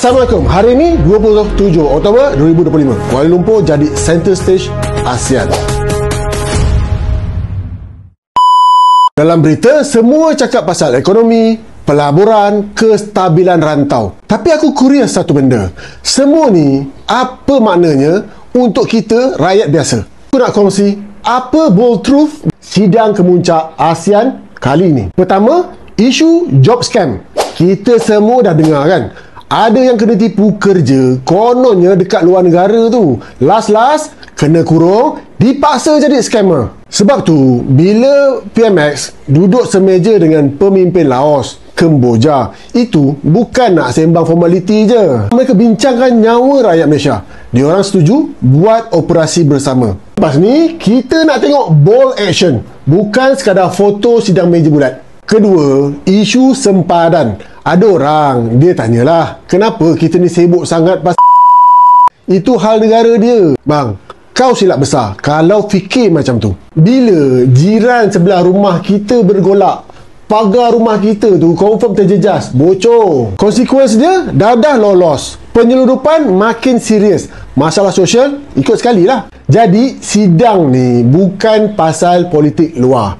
Assalamualaikum. Hari ini 27 Oktober 2025. Kuala Lumpur jadi center stage ASEAN. Dalam berita, semua cakap pasal ekonomi, pelaburan, kestabilan rantau. Tapi aku curious satu benda. Semua ni, apa maknanya untuk kita rakyat biasa? Aku nak kongsi apa bold truth sidang kemuncak ASEAN kali ini. Pertama, isu job scam. Kita semua dah dengar kan? Ada yang kena tipu kerja, kononnya dekat luar negara tu. Last kena kurung, dipaksa jadi scammer. Sebab tu, bila PMX duduk semeja dengan pemimpin Laos, Kemboja, itu bukan nak sembang formaliti je. Mereka bincangkan nyawa rakyat Malaysia. Diorang setuju buat operasi bersama. Lepas ni, kita nak tengok bold action. Bukan sekadar foto sidang meja bulat. Kedua, isu sempadan. Ada orang, dia tanyalah, kenapa kita ni sibuk sangat pasal itu hal negara dia. Bang, kau silap besar kalau fikir macam tu. Bila jiran sebelah rumah kita bergolak, pagar rumah kita tu confirm terjejas, bocor. Konsekuensi dia, dadah lolos. Penyeludupan makin serius. Masalah sosial, ikut sekali lah. Jadi, sidang ni bukan pasal politik luar.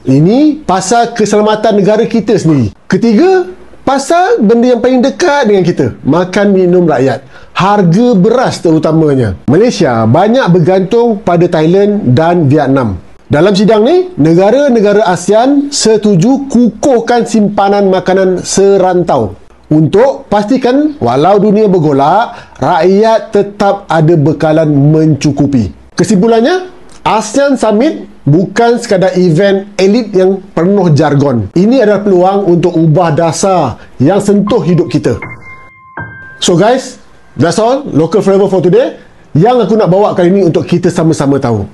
Ini pasal keselamatan negara kita sendiri. Ketiga, pasal benda yang paling dekat dengan kita, makan minum rakyat. Harga beras terutamanya. Malaysia banyak bergantung pada Thailand dan Vietnam. Dalam sidang ni, negara-negara ASEAN setuju kukuhkan simpanan makanan serantau untuk pastikan walau dunia bergolak, rakyat tetap ada bekalan mencukupi. Kesimpulannya, ASEAN Summit bukan sekadar event elit yang penuh jargon. Ini adalah peluang untuk ubah dasar yang sentuh hidup kita. So guys, that's all local flavor for today yang aku nak bawa kali ini untuk kita sama-sama tahu.